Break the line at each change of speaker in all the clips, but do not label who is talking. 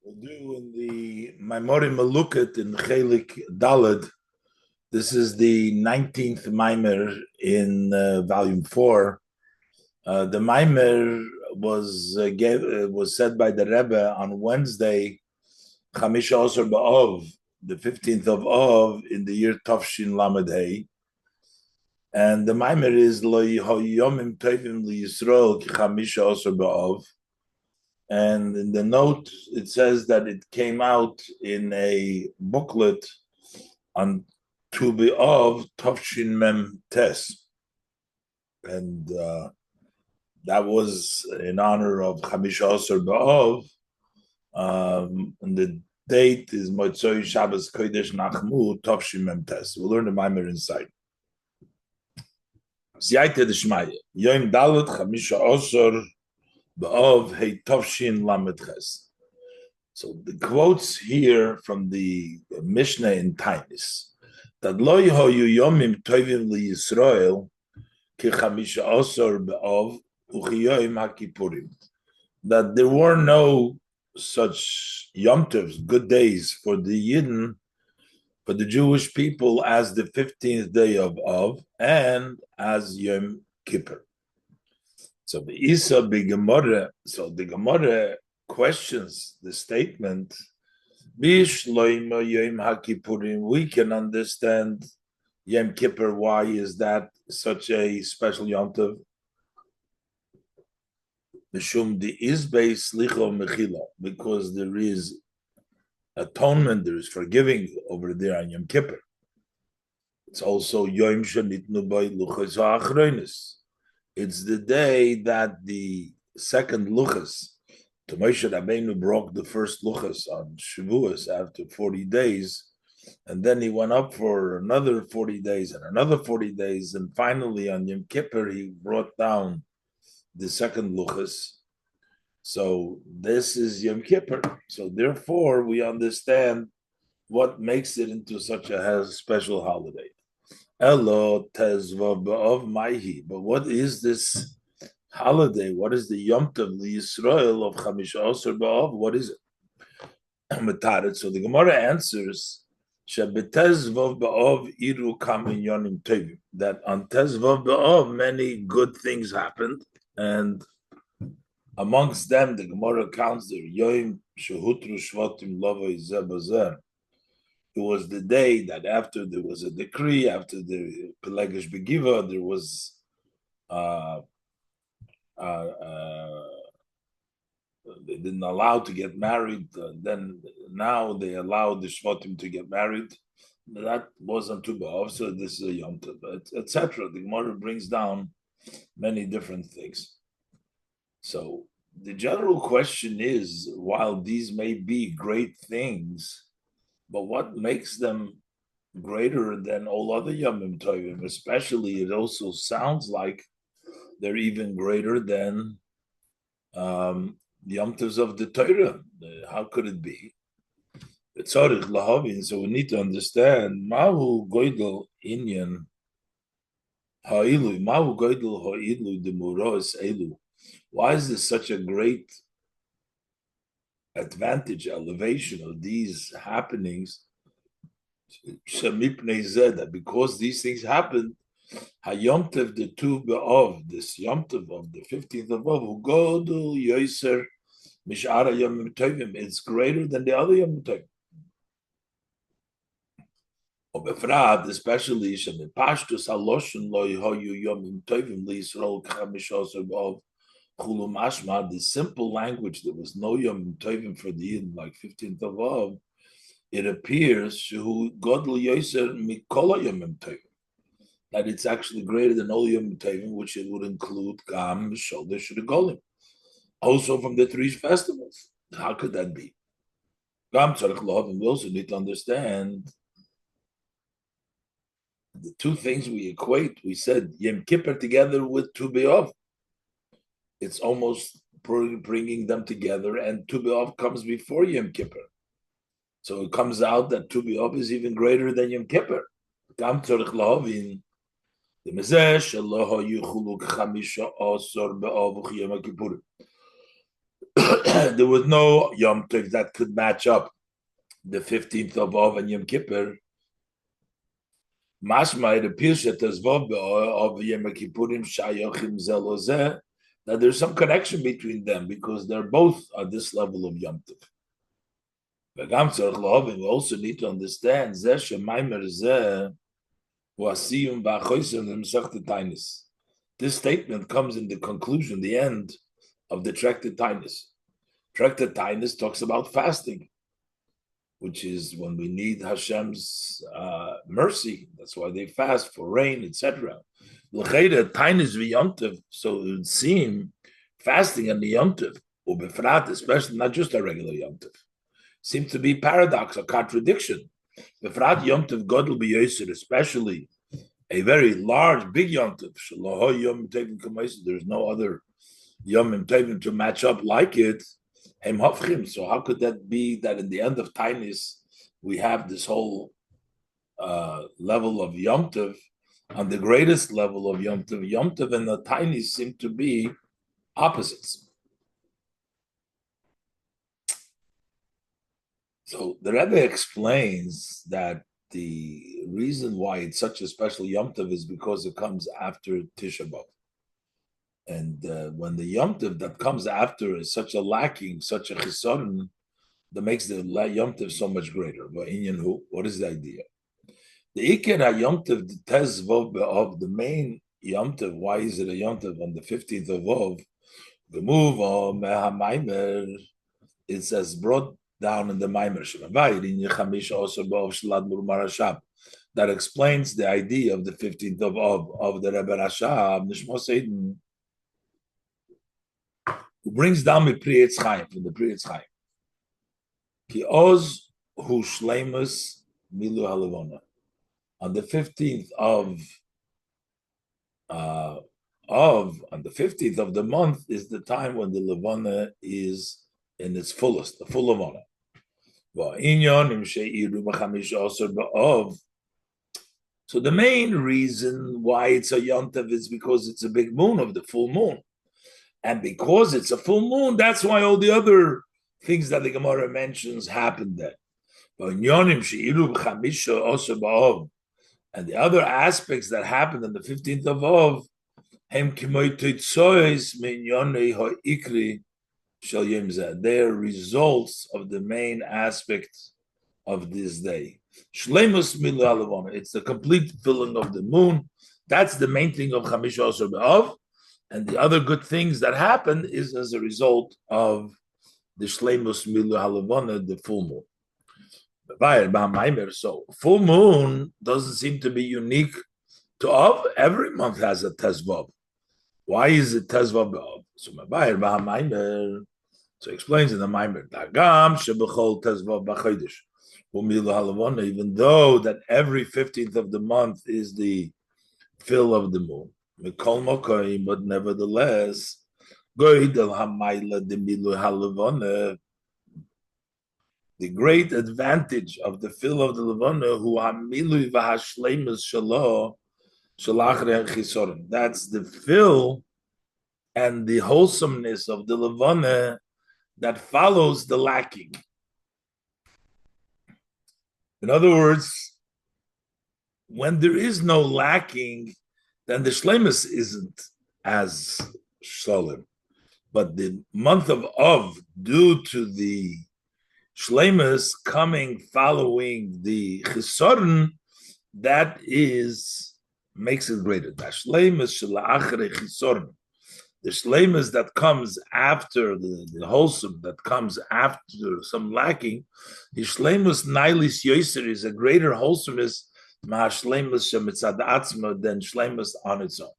We'll do in the Maimori Malukit in Chelik Dalad. This is the 19th Maimer in volume 4. The Maimer was said by the Rebbe on Wednesday, Chamisha Osir Ba'ov, the 15th of Av, in the year Tafshin Lamed Hey. And the Maimer is Lo Yomim Tovim Li Yisrael Ki Chamisha Osir Ba'ov. And in the note, it says that it came out in a booklet on Tu B'Av Tafshin Mem Tes. And that was in honor of Chamisha Asar B'Av. And the date is Motzoi Shabbos Kodesh Nachmu Tafshin Mem Tes. We'll learn the Maimer inside. Ziyayte D'Shmaya. Yom Dalet Chamisha Asar B'Av Hey Tafshin Lamed Ches. So the quotes here from the Mishnah in Tainis that Lo Yehoyu Yomim Tovim Li Yisrael Ki Chamisha Asar B'Av Uchiyoyim HaKippurim, that there were no such Yom Tovs, good days for the Yidden, for the Jewish people, as the 15th day of Av and as Yom Kippur. So the Isa B'Gemara, so the Gemara questions the statement, Bishloima Yom HaKippurim, we can understand Yom Kippur, why is that such a special Yom Tov? Mishum the Izbei Slicho Mechila, because there is atonement, there is forgiving over there on Yom Kippur. It's also Yom Shanitnu Bay Luchas HaAchronis. It's the day that the second Luchas, to Moshe Rabbeinu broke the first Luchas on Shavuos after 40 days, and then he went up for another 40 days and another 40 days, and finally on Yom Kippur he brought down the second Luchas. So this is Yom Kippur. So therefore we understand what makes it into such a special holiday. Elo Tezvav B'Av Maihi. But what is this holiday? What is the Yom Tov Yisrael of Chamisha Asar B'Av? What is it? So the Gemara answers Shebetezvav B'Av Iru Kamin Yonim Tovim, that on Tezvav B'Av many good things happened, and amongst them the Gemara counts there Yom Shehutru Shvatim Lovei Zeh B'Zeh. It was the day that after there was a decree, after the Pelegish Begiva, there was they didn't allow to get married. Then now they allowed the Shvatim to get married. That wasn't Tu B'Av, so this is a Yom Tov, etc. The Gemara brings down many different things. So the general question is, while these may be great things, but what makes them greater than all other Yomim Tovim? Especially, it also sounds like they're even greater than the Yom Tovs of the Torah. How could it be? So we need to understand Mahu Goydel Inyan Ha'ilu, Mahu Goydel Ha'ilu de Muros Elu. Why is this such a great advantage, elevation of these happenings? That because these things happened, Hayom Tov the Tu B'Av, this Yom Tov of the 15th of Av, who Godul Yoser Mishara Yom Tovim, it's greater than the other Yom Tovim. Obefrad, especially Shem Pashtus Haloshon Lo Yehoyu Yom Tovim Li Yisrael Chamish Osir B'Av. The simple language, there was no Yom Tovim for the Yidden, like 15th of Av, it appears who Godl Yoser Mikola Yom Tovim, that it's actually greater than all Yom Tovim, which it would include Gam, Shodesh, Regolim, also from the 3 festivals. How could that be? Gam Tzarech Lov, and we also need to understand the two things we equate. We said Yom Kippur together with Tu B'Av. It's almost bringing them together, and Tu B'Av comes before Yom Kippur. So it comes out that Tu B'Av is even greater than Yom Kippur. Gam tzorich lahavin the mezeh shelo hayu chuluk chamisha asar b'Av u'chiyam HaKippurim. There was no Yom Tov that could match up the 15th of Av and Yom Kippur. Mashma, it appears that of Yom Kippurim Shayochim Zelozeh, that there's some connection between them because they're both at this level of Yom Tov. We also need to understand this statement comes in the conclusion, the end of the Tractate Tainus. Tractate Tainus talks about fasting, which is when we need Hashem's mercy. That's why they fast for rain, etc. Tainus v'yomtiv. So it would seem fasting and the yomtiv, ubefrat, especially not just a regular yomtiv, seems to be paradox, a contradiction. Befrat yomtiv godel b'yoser, especially a very large, big yomtiv. There's no other yomim tovim to match up like it. So how could that be that in the end of Tainis we have this whole level of Yom Tov, on the greatest level of Yom Tov? Yom Tov and the Tainis seem to be opposites. So the Rebbe explains that the reason why it's such a special Yom Tov is because it comes after Tisha B'Av. And when the Yom Tov that comes after is such a lacking, such a chisaron, that makes the Yom Tov so much greater. But what is the idea? The Iker Yom Tov, the Tezvov B'Av, the main Yom Tov, why is it a Yom Tov on the 15th of Av? The move of Mehamaimer, it's as brought down in the Maimer Shemavayir, in Yechamish also B'Av Shalad Murmar Hashab. That explains the idea of the 15th of Av, of the Rebbe Rashab, Nishmo Seidin, who brings down the Pri Etz Chaim, from the Pri Etz Chaim. Ki oz hu shleimus milu halavona. On the 15th on the 15th of the month is the time when the Levana is in its fullest, the full Levana. So the main reason why it's a Yom Tov is because it's a big moon of the full moon. And because it's a full moon, that's why all the other things that the Gemara mentions happened there. And the other aspects that happened on the 15th of Av, they are results of the main aspect of this day. It's the complete filling of the moon. That's the main thing of Chamisha Osir B'Av. And the other good things that happen is as a result of the Shleimus Milu Halavona, the full moon. So full moon doesn't seem to be unique to Av. Every month has a Tezvav. Why is it Tezvav B'Av? So explains in the Maimer, Dagam Shebechol Tezvav B'Chodesh. Even though that every 15th of the month is the fill of the moon. But nevertheless, the great advantage of the fill of the Levana, who hamilui v'hashleimus shelo shalachre chisorim. That's the fill and the wholesomeness of the Levana that follows the lacking. In other words, when there is no lacking, then the shleimus isn't as solemn. But the month of Av, due to the shleimus coming following the chisoron, that makes it greater. The shleimus shelachre chisoron. The shleimus that comes after the wholesome, that comes after some lacking, the shleimus nailis yoser is a greater wholesomeness ma shleimus shemitzad atzma than shleimus on its own.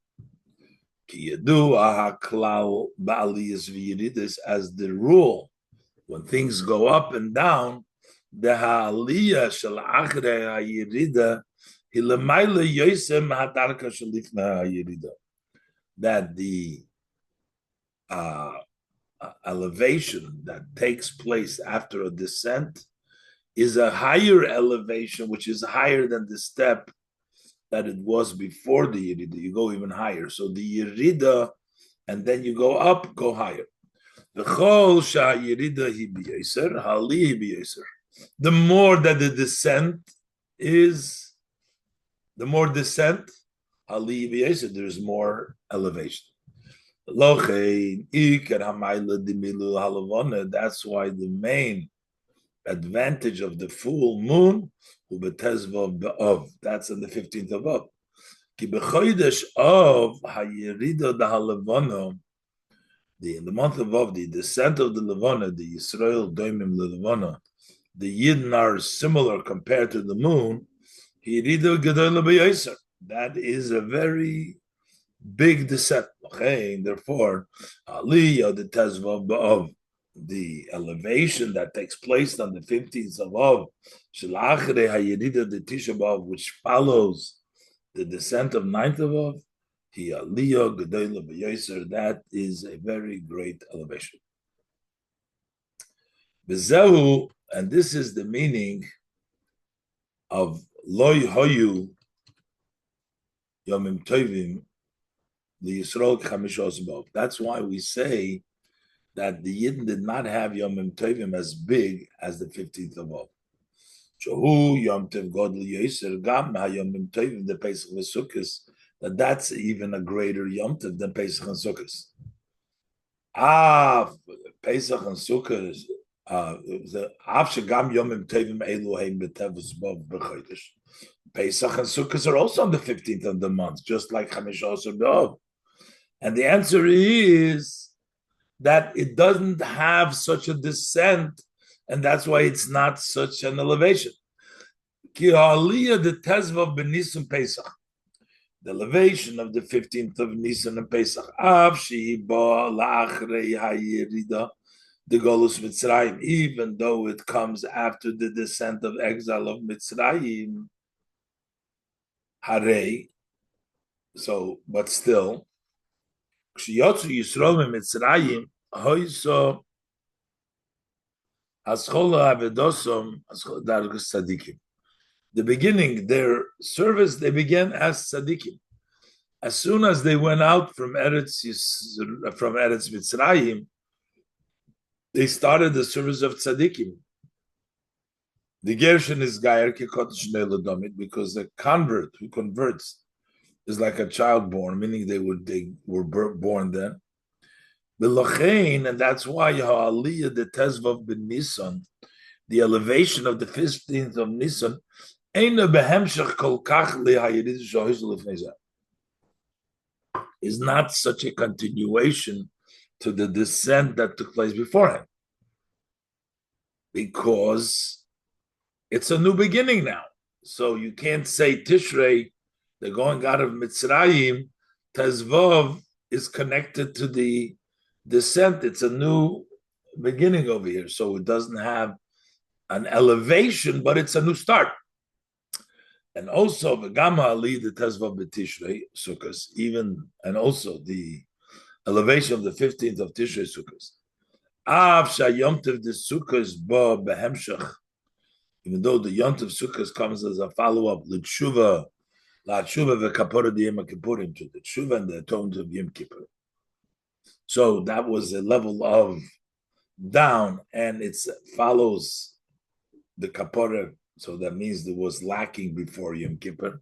Ki yedu ahaklal ba'aliyas v'yiridis, as the rule, when things go up and down, the ha'aliyah shel achre ha'yirida hilamayla yosem ha'darka shalifna ha'yirida, that the elevation that takes place after a descent is a higher elevation, which is higher than the step that it was before the Yerida. You go even higher. So the Yerida, and then you go up, go higher. The more that the descent is, the more descent, there's more elevation. That's why the main advantage of the full moon, that's on the 15th of Av. In the month of Av, the descent of the Levana, the Yisrael Doimim Levana, the Yidden are similar compared to the moon. That is a very big descent. Therefore, Aliyah, the Tezvav B'Av, the elevation that takes place on the 15th of Av, the Tisha B'Av, which follows the descent of 9th of Av, that is a very great elevation. And this is the meaning of Loi Hoyu Yomim Tovim, the Yisrael Chamishos B'Av. That's why we say that the Yidden did not have Yomim Tovim as big as the 15th of Av. Shahu Yom Tov Godel Yoser Gam HaYomim Tovim the Pesach V'Sukkos, that's even a greater Yom Tov than Pesach and Sukkos. Pesach and Sukkos, Shagam Yomim Tovim Elohim B'Tevus B'Av B'Chodesh. Pesach and Sukkot are also on the 15th of the month, just like Chamishos B'Av. And the answer is that it doesn't have such a descent, and that's why it's not such an elevation. Ki ha'aliyah the tezvav b'Nisan Pesach, the elevation of the 15th of Nisan and Pesach. Av shehi ba la'achrei ha'yirida the Golus Mitzrayim, even though it comes after the descent of exile of Mitzrayim. Hare, so, but still, Kshiyotzu Yisrael Mitzrayim, Hoyso Aschola Avedosom Dargus Tzadikim. The beginning, their service, they began as Tzadikim. As soon as they went out from Eretz Mitzrayim, they started the service of Tzadikim. The Gershon is Gayer Kikodesh Ne'elodomit, because the convert who converts is like a child born, meaning they were born then. B'lochein, and that's why Ha'aliyah the Tezvav ben Nisan, the elevation of the 15th of Nisan, is not such a continuation to the descent that took place beforehand, because it's a new beginning now. So you can't say Tishrei, the going out of Mitzrayim, Tezvav is connected to the descent. It's a new beginning over here. So it doesn't have an elevation, but it's a new start. And also, V'gama Ali, the Tezvav B'Tishrei, Sukkos, and also the elevation of the 15th of Tishrei, Sukkos. Av Shayom Tov the Sukkos Ba Behemshach, even though the Yom Tov Sukkos comes as a follow-up, l'tshuva v'kapora d'Yom Kippurim, to the tshuva and the atonement of Yom Kippur. So that was a level of down, and it follows the kapora. So that means there was lacking before Yom Kippur.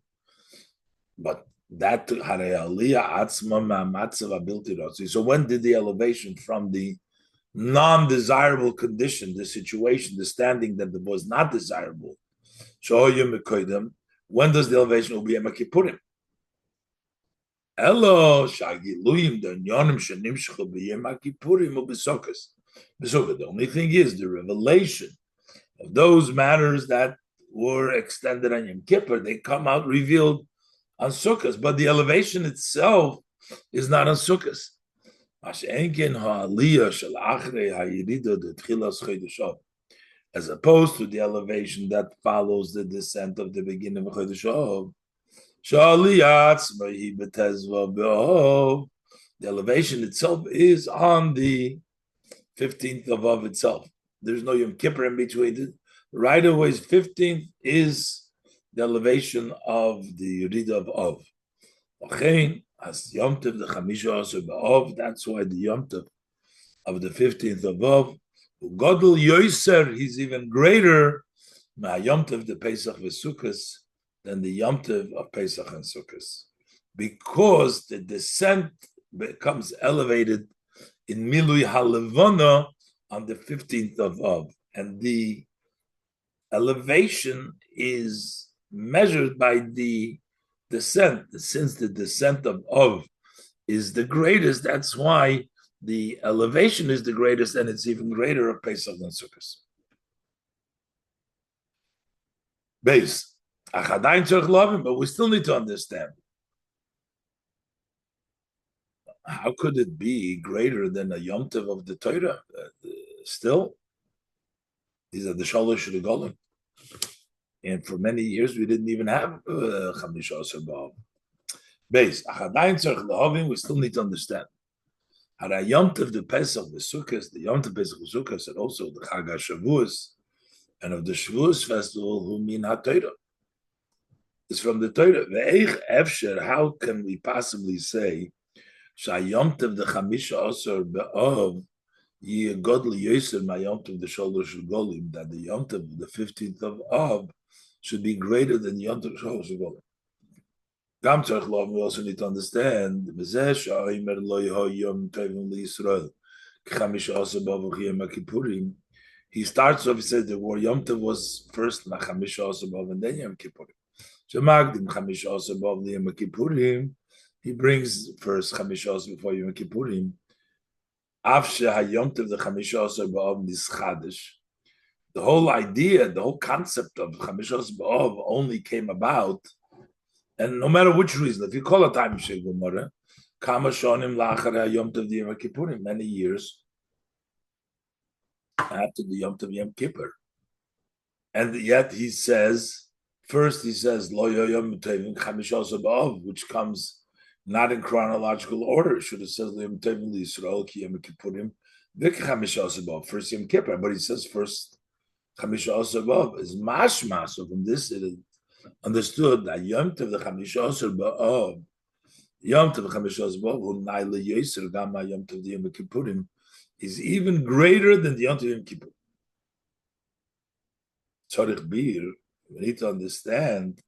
But that so when did the elevation from the non-desirable condition, the situation, the standing that was not desirable, when does the elevation will be Yom Kippurim? The only thing is the revelation of those matters that were extended on Yom Kippur, they come out revealed on Sukkot, but the elevation itself is not on Sukkot. As opposed to the elevation that follows the descent of the beginning of Chodesh Av. The elevation itself is on the 15th of Av itself. There's no Yom Kippur in between. Right away, 15th is the elevation of the Yerida of Av. As Yom Tov the Chamisha Asur B'Av, that's why the Yom Tov of the 15th of Av. Godel Yoiser, he's even greater, Yom Tov the Pesach v'Sukkos, than the Yom Tov of Pesach and Sukkos, because the descent becomes elevated in Milui Halevana on the 15th of Av, and the elevation is measured by the descent. Since the descent of Av is the greatest, that's why the elevation is the greatest, and it's even greater of Pesach than Sukkot. Base. But we still need to understand, how could it be greater than a Yom Tov of the Torah? Still, these are the Shalosh Regalim. And for many years, we didn't even have Chamisha Asar B'Av. Base. We still need to understand. Hara Yom Tov the Pesach the Sukkot, the Yom Tov Pesach the Sukkot, and also the Chag HaShavuos, and of the Shavuos festival, who mean HaTorah. It's from the Torah. Ve'eich efsher, how can we possibly say Shayom Tov the Chamisha Asar B'Av Ye Godly Yoser Mayom Tov the Shalosh Golim, that the Yom Tov the 15th of Av should be greater than Yom Tov Shalosh Golim. Gam Tzarech Lov, we also need to understand Mezeh Sha'omer Lo Yeho Yom Tovim LiYisrael Chamisha Asar B'Av Yom Kippurim. He starts off, he says the word Yom Tov was first Chamisha Asar B'Av and then Yom Kippurim. Shemagdim Chamisha Asar B'Av Yom Kippurim. He brings first Chamisha Asar before Yom Kippurim. Afshe HaYom Tov the Chamisha Asar B'Av Nischadesh. The whole idea, the whole concept of Chamisha Asar B'Av only came about, and no matter which reason, if you call it time Shei Gemara, Kama Shonim Lachar HaYom Tov the Yom Kippurim, many years after the Yom Tov Yom Kippur. And yet he says, first he says, Lo Yom Tovim Chamisha Asar B'Av, which comes not in chronological order. It should have said Yom Tovim LiYisrael Ki Yom Kippurim V'K Chamisha Asar B'Av, first Yom Kippur, but he says first Chamisha Asar B'Av is mashma. So from this it is understood that Yom Tov the Chamisha Asar B'Av, Yom Tov the Chamisha Asar B'Av, Hu Nai LeYoser Gama Yom Tov the Yom Kippurim, is even greater than the Yom Tov Yom Kippur. Tzarich Bir, we need to understand.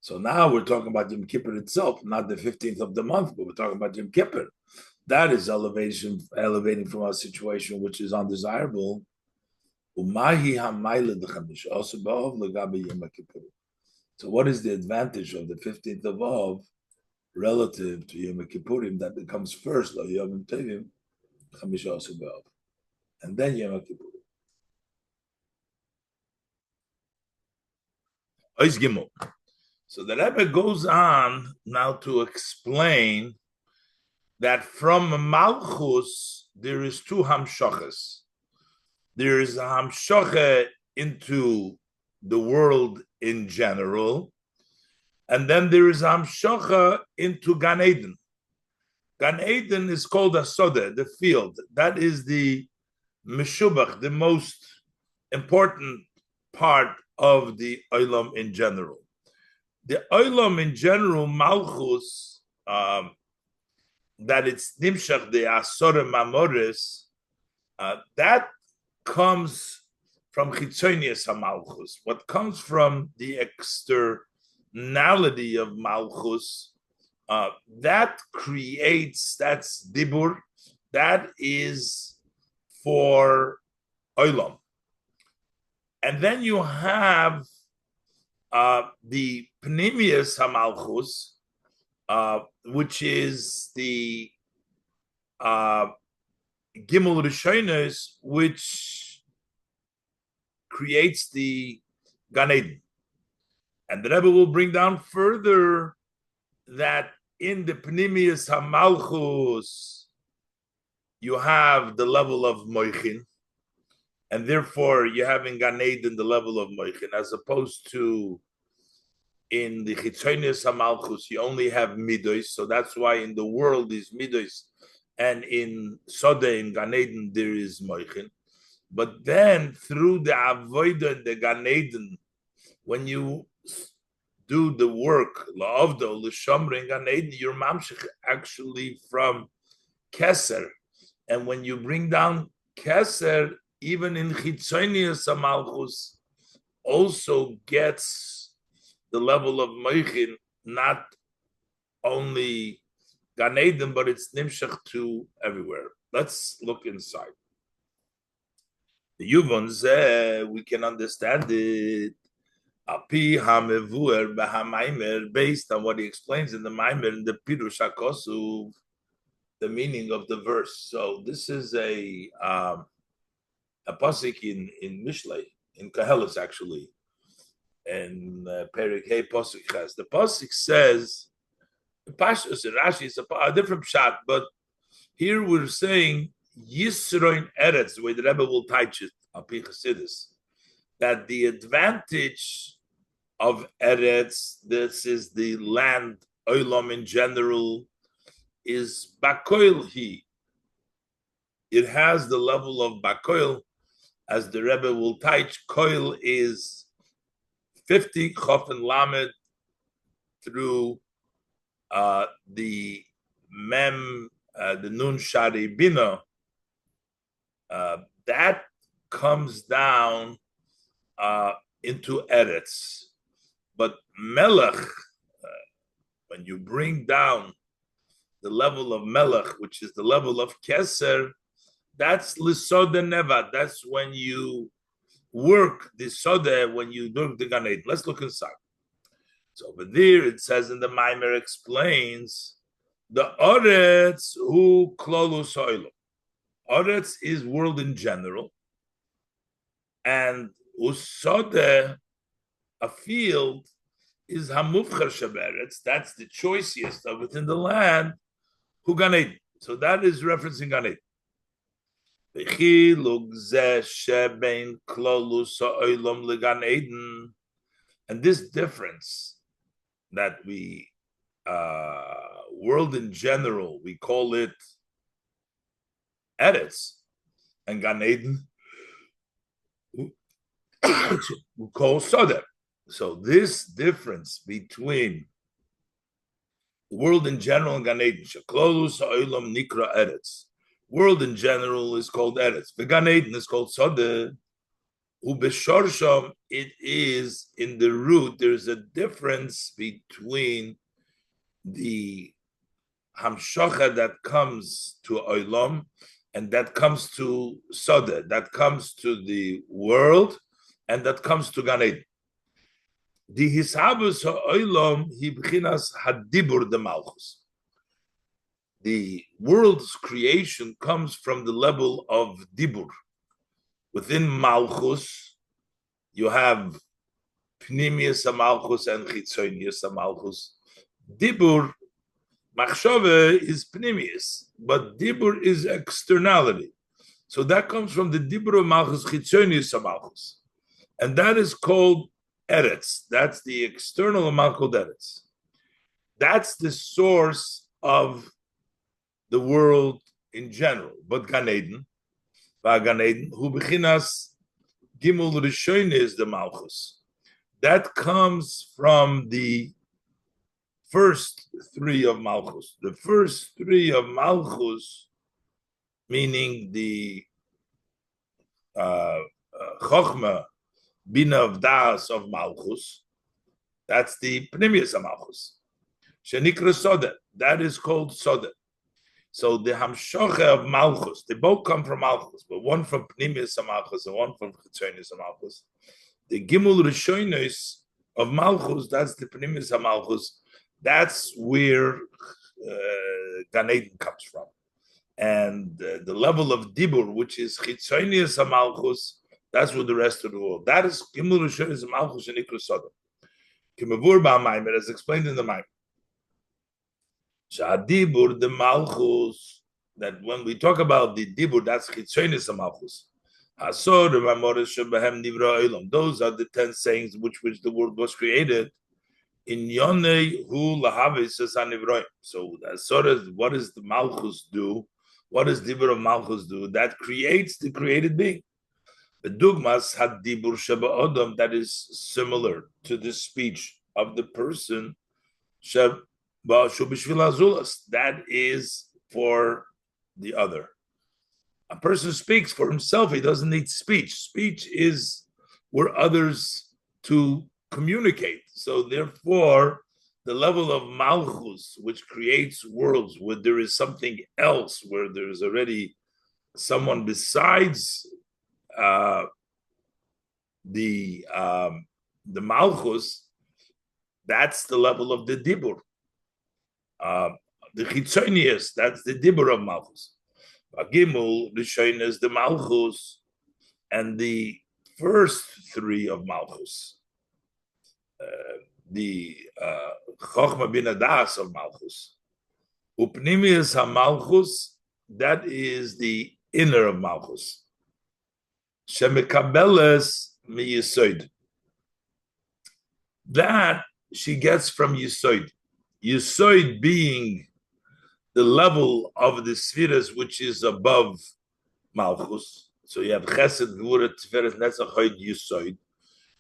So now we're talking about Yom Kippur itself, not the 15th of the month, but we're talking about Yom Kippur. That is elevating from a situation which is undesirable. So what is the advantage of the 15th of Av relative to Yom Kippurim that becomes first, Yom Tovim, Chamisha Asar B'Av, and then Yom Kippurim? So the Rebbe goes on now to explain that from Malchus there is two hamshachas. There is a hamshacha into the world in general, and then there is a hamshacha into Gan Eden. Gan Eden is called a Sodeh, the field. That is the meshubach, the most important part of the Olam in general. The Olam in general, Malchus, that it's Nimshach, the Asore Mamoris, that comes from Chitzonius HaMalchus. What comes from the externality of Malchus, that creates, that's Dibur, that is for Olam. And then you have the Pnimius HaMalchus, which is the Gimel Rishonos, which creates the Gan Eden. And the Rebbe will bring down further that in the Pnimius HaMalchus, you have the level of Moichin, and therefore you have in Gan Eden the level of Moichin, as opposed to in the Chitzonius HaMalchus, you only have Midos, so that's why in the world is Midos, and in Sodeh, in Gan Eden, there is Moichin. But then through the Avodah and the Gan Eden, when you do the work, la'avdo, l'shamring Gan Eden, you're mamshich actually from Keser. And when you bring down Keser, even in Chitzonius Malchus, also gets the level of Moichin, not only Gan Eden, but it's Nimshach to everywhere. Let's look inside. The Yuvon we can understand it. Api hamevuer b'hamaimer, based on what he explains in the Maimer in the Pirush HaKosuv, the meaning of the verse. So this is a pasuk in Mishlei, in Koheles actually, and Perik Hey pasuk has. The pasuk says, the Pashtus in Rashi is a different shot, but here we're saying Yisroin Eretz, the way the Rebbe will teach it, Api Chassidus, that the advantage of Eretz, this is the land, Olam in general, is Bakoil Hi. It has the level of Bakoil, as the Rebbe will teach. Koil is 50 Chof and Lamed through the Mem, the Nun Shari Bina. That comes down into Eretz. But Melech, when you bring down the level of Melech, which is the level of Keser, that's Lisoda Neva. That's when you work the Soda, when you do the Gan Eden. Let's look inside. So over there it says in the Maimer explains the Oretz who Klolus Oilum. Oretz is world in general, and Usode, a field, is Hamufchar Shaberetz. That's the choicest of within the land. Who Gan Eden. So that is referencing Gan Eden. And this difference that we world in general, we call it Eretz, and Gan Eden we call Soder. So this difference between the world in general and Gan Eden, Sheklolus Ha'olam Nikra Eretz. World in general is called Eretz. The Gan Eden is called Soder. Ubeshorsham, it is in the root. There's a difference between the Hamshocha that comes to Olam and that comes to Soder, that comes to the world, and that comes to Gan Eden. The Hisabus Ha'olam Hibchinas Hadibur de Malchus. The world's creation comes from the level of Dibur. Within Malchus, you have Pnimius Malchus and Chitzonius Malchus. Dibur, Machshove is Pnimius, but Dibur is externality. So that comes from the Dibur of Malchus, Chitzonius Malchus. And that is called Eretz. That's the external amount called Eretz. That's the source of the world in general. But Gan Eden, who bechinas Gimel Rishon is the Malchus. That comes from the first three of Malchus. The first three of Malchus, meaning the Chochmah, Bina of Das of Malchus, that's the Pnimius of Malchus. Shenikra Soda, that is called Soda. So the Hamshocha of Malchus, they both come from Malchus, but one from Pnimius of Malchus and one from Chitzonius of Malchus. The Gimel Rishonos of Malchus, that's the Pnimius of Malchus, that's where Gan Eden comes from. And the level of Dibur, which is Chitzonius of Malchus, that's with the rest of the world. That is Gimel Rishonos of Malchus and Ikra Soda. Kimavur Ba'Maimer, as explained in the Maimer. Shadibur the Malchus, that when we talk about the Dibur, that's Chitzonius of Malchus. Hasor Mamoris Shebehem Nivra Olam. Those are the 10 sayings which the world was created. In Yonei Hu Lahavis Anivroim. So Hasor, what does the Malchus do? What does Dibur of Malchus do? That creates the created being. The Dugmas had Dibur Sheba Odom, that is similar to this speech of the person, that is for the other. A person speaks for himself, he doesn't need speech. Speech is where others to communicate. So therefore, the level of malchus, which creates worlds where there is something else, where there is already someone besides uh, the um, the malchus, that's the level of the dibur. The chitzonius, that's the dibur of malchus. Gimel, Rishon is the malchus, and the first three of malchus, the chokhmah bin adas of malchus, upnimius hamalchus, that is the inner of malchus. Shemekabeles miyisoid, that she gets from yisoid. Yisoid being the level of the spheres which is above malchus. So you have chesed, gvura, tiferet, netzach, hod, yisoid.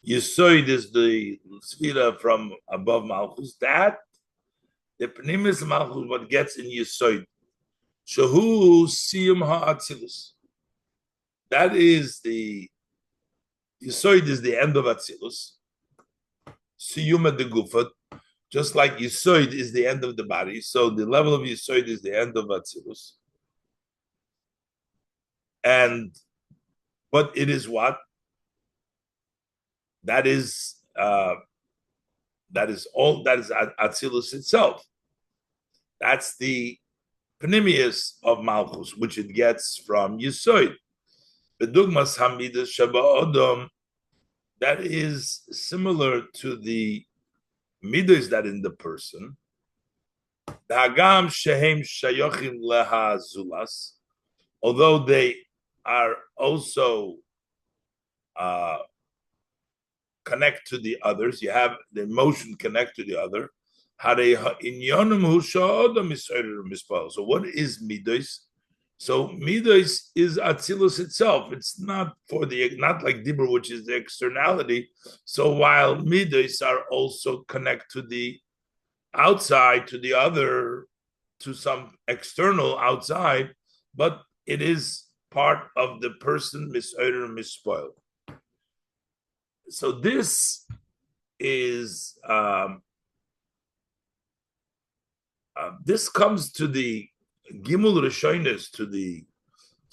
Yisoid is the sphera from above malchus. That the pnimis malchus, what gets in yisoid. Shahu siyum ha'atzilus. That is the yisoid is the end of atzilus. Siyum at the gufat, just like yisoid is the end of the body. So the level of yisoid is the end of atzilus. And but it is what? That is all. That is Atzilus itself. That's the Pnimius of Malchus, which it gets from Yisoid. Bedugmas Hamidas Shaba Odom, that is similar to the midas that in the person. Hagam Shehem Shayochim Leha Zulas, although they are also connect to the others. You have the emotion connect to the other. So what is midos? So midos is atzilus itself. It's not like dibur, which is the externality. So while midos are also connect to the outside, to the other, to some external outside, but it is part of the person misoider mispoil. So this is this comes to the Gimul Rishonis, to the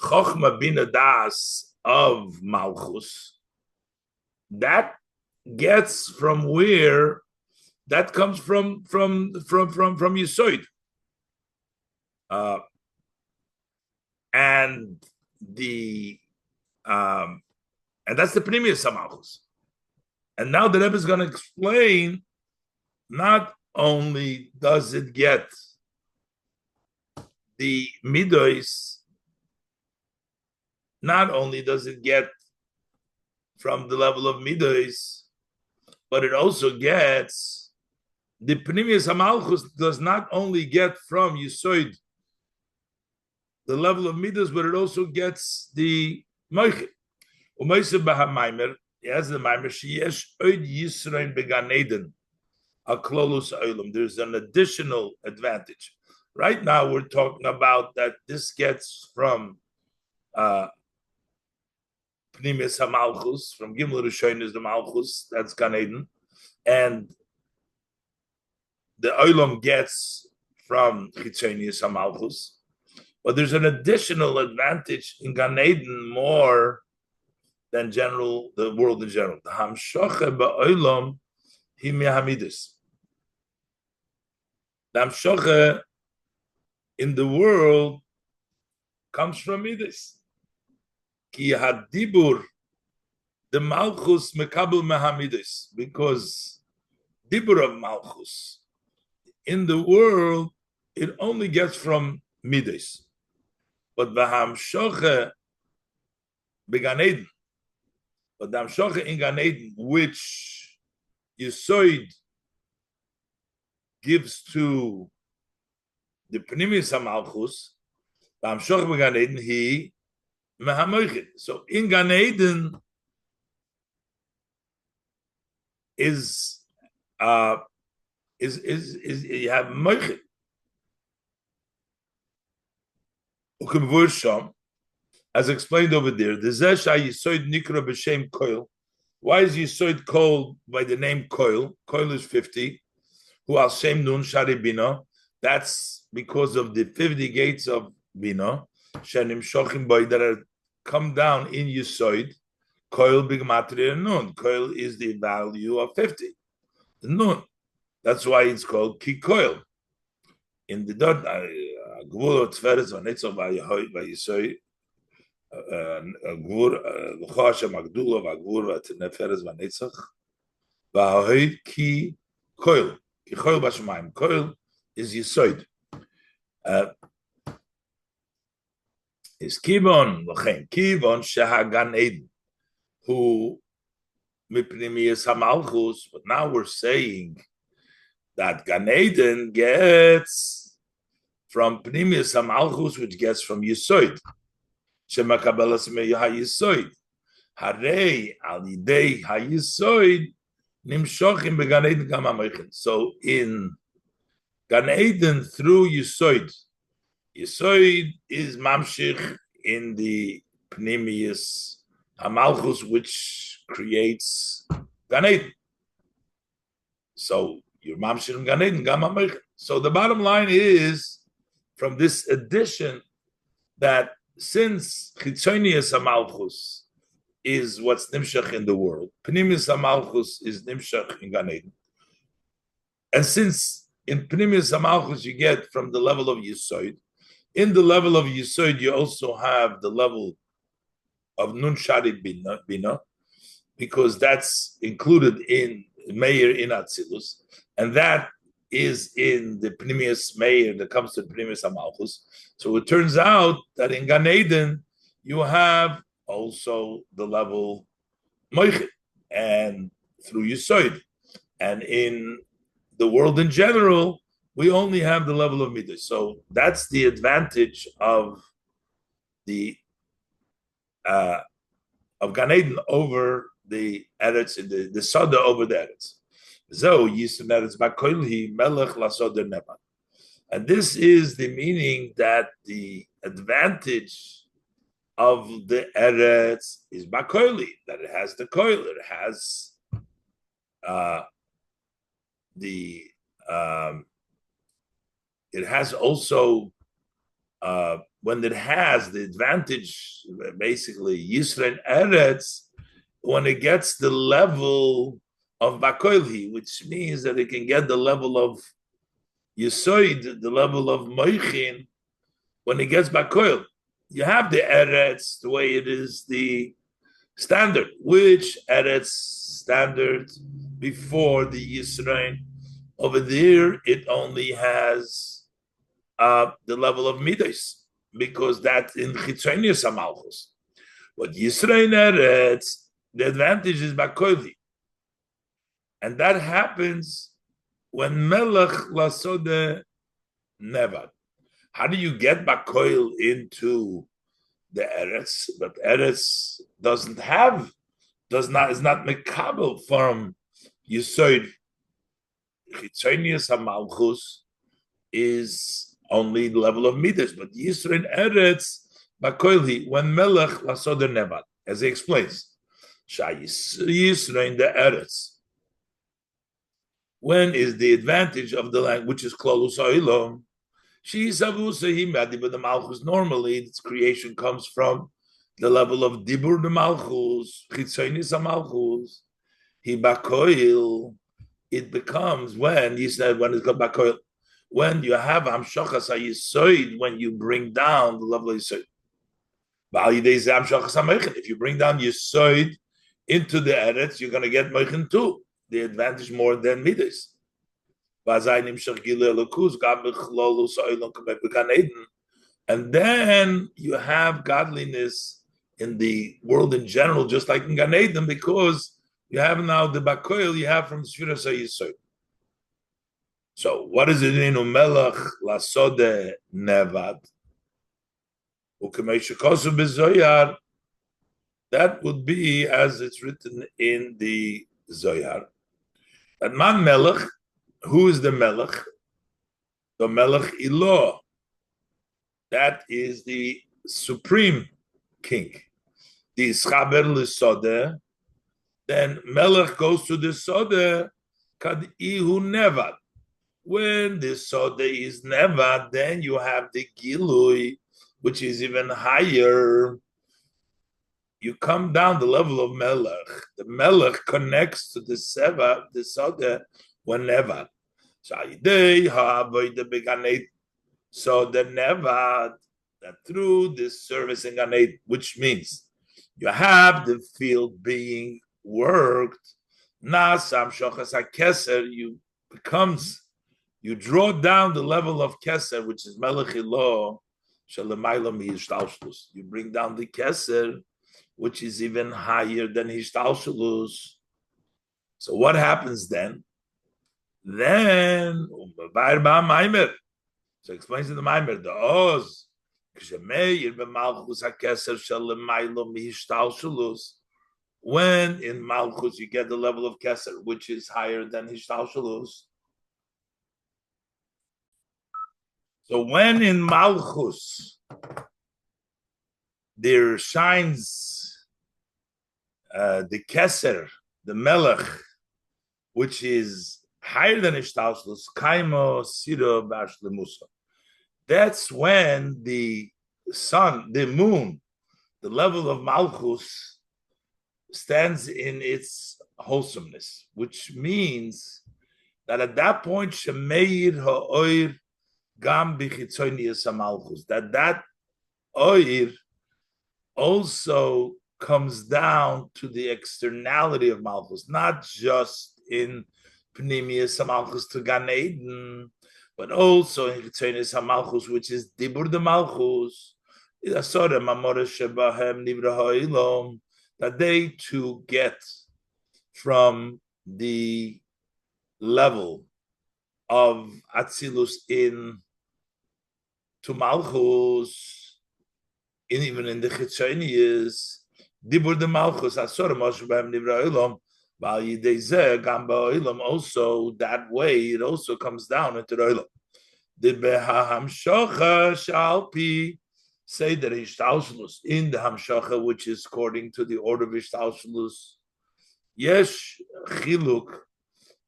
Chochma Bina Das of Malchus. That gets from where that comes from Yisoid. And the and that's the Pnimius of Malchus. And now the Rebbe is going to explain, not only does it get the midos, not only does it get from the level of midos, but it also gets the Pnimius Hamalchus does not only get from Yisoid the level of midos, but it also gets the Moichet. Umayse Bahamaimer, as the Maimer, Sheyesh Oid Yisrain Began Eden, Aklolus Olam. There's an additional advantage. Right now, we're talking about that this gets from Pnimis HaMalchus, from Gimel Rishoin is the Malchus, that's Gan Eden, and the Olam gets from Chitzonius HaMalchus. But there's an additional advantage in Gan Eden more than the world in general. The Hamshoche ba'olam hi mehamidus. The Hamshoche in the world comes from midus. Ki hadibur, the Malchus mekabel mehamidus, because dibur of Malchus in the world it only gets from midus. But the Hamshoche began Eden. But the Hamshoche in Gan Eden, which Yisoid gives to the Pnimis HaMalchus, the Hamshoche began Eden, he mehamoichet. So in Gan Eden is is you have moichet. Ukemvursham, as explained over there, the Zesha Yisoid Nikra B'Shem Koil. Why is Yisoid called by the name Koil? Koil is 50. Who al Shem Nun Shari Bina. That's because of the 50 gates of Bina. Shenim Shochim Boy that are come down in Yisoid. Koil Big Matri and Nun. Koil is the value of 50. The Nun. That's why it's called Ki Koil. In the dot, Gvul Tferes Vanetzo Vayisoid. Gvur L'chashem Agdula V'Agvur V'Neferes V'Netzach V'Ahoid Ki Koil Ki Koil B'Shemayim. Koil is Yisoid. Is Kivon L'chein Kivon Sheha Gan Eden who Mipnimiyas HaMalchus. But now we're saying that Gan Eden gets from Pnimiyas HaMalchus, which gets from Yisoid. Shemakabelas me hayisoid. Harei al yidei hayisoid nimshochim began Eden gam hamoichin. So in Gan Eden through Yisoid, Yisoid is mamshich in the Pnimius Hamalchus, which creates Gan Eden. So you're mamshich in Gan Eden gam hamoichin. So the bottom line is from this addition that since Chitzonius HaMalchus is what's Nimshach in the world, Pnimius HaMalchus is Nimshach in Gan Eden. And since in Pnimius HaMalchus you get from the level of Yisoid, in the level of Yisoid you also have the level of Nun Shari Bina, because that's included in Meir in Atzilus, and that is in the Pnimius Meir that comes to Pnimius HaMalchus. So it turns out that in Gan Eden, you have also the level Moichet, and through Yisoid. And in the world in general, we only have the level of Midas. So that's the advantage of the of Gan Eden over the Eretz, the Soda over the Eretz. And this is the meaning that the advantage of the Eretz is Bakoili, that it has the Koil, it has it has also when it has the advantage, basically Yisrael Eretz, when it gets the level of Bakoilhi, which means that it can get the level of Yisoid, the level of Moichin, when it gets Bakoil. You have the Eretz, the way it is the standard, which Eretz standard before the Yisrael. Over there, it only has the level of Midas, because that's in Chitzonius HaMalchus. But Yisrael Eretz, the advantage is Bakoilhi. And that happens when Melech Lasode Nevad. How do you get Bakoil into the Eretz? But Eretz is not Mekabel from Yisoid. Chitzonius HaMalchus is only the level of Midas, but Yisrael Eretz Bakoilhi, when Melech Lasode Nevad, as he explains, Yisrael the Eretz. When is the advantage of the land, which is Klolus Ha'olam? But the Malchus, normally its creation comes from the level of Dibur the Malchus, Chitzonius HaMalchus. He Bakoil, it becomes when you said when it's called Bakoil, when you have Hamshachas HaYisoid, when you bring down the level of Yisoid. If you bring down Yisoid into the Eretz, you're going to get Moichin too. The advantage more than Midas. And then you have godliness in the world in general, just like in Gan Eden, because you have now the Bakoil you have from Sfiras HaYisoid. So what is it in Melech Lasode Nevad? That would be as it's written in the Zohar. That man Melech, who is the Melech? The Melech Ilah. That is the supreme king. The Ischaber L'Sodeh. Then Melech goes to the Sodeh, Kad Ihu Nevad. When the Sodeh is Nevad, then you have the Gilui, which is even higher. You come down the level of Melech. The Melech connects to the Seva, the Sodeh, whenever. So the Nevad, that through this service in Gan Eden, which means you have the field being worked, Nasam Shochas HaKeser, you draw down the level of Keser, which is Melech Ilo, Shalemayla Miyishtalshlus. You bring down the Keser, which is even higher than Hishtalshlus. So what happens then? Then, so explains in the Maimer, the Oz, when in Malchus you get the level of Keser, which is higher than Hishtalshalus. So when in Malchus there shines the Keser, the Melech, which is higher than Hishtalshalus, Kaimo Sira Bashlemusa. That's when the sun, the moon, the level of Malchus stands in its wholesomeness, which means that at that point, Shemeir ha'oir gam bichitzonius hamalchus, that oir also comes down to the externality of Malchus, not just in Pnimius hamalchus to Gan Eden, but also in Chitzonius hamalchus, which is Dibur de Malchus, that they too get from the level of Atzilus in to Malchus, even in the Chitzonius, Dibur de Malchus, Asor Moshe B'hem Nivra Olam, Bal Yidei Zeh Gam Ba'olam, also that way it also comes down into the Olam. The Behamshocha Shalpi say that Hishtalshlus in the Hamshocha, which is according to the order of Hishtalshlus, Yesh Chiluk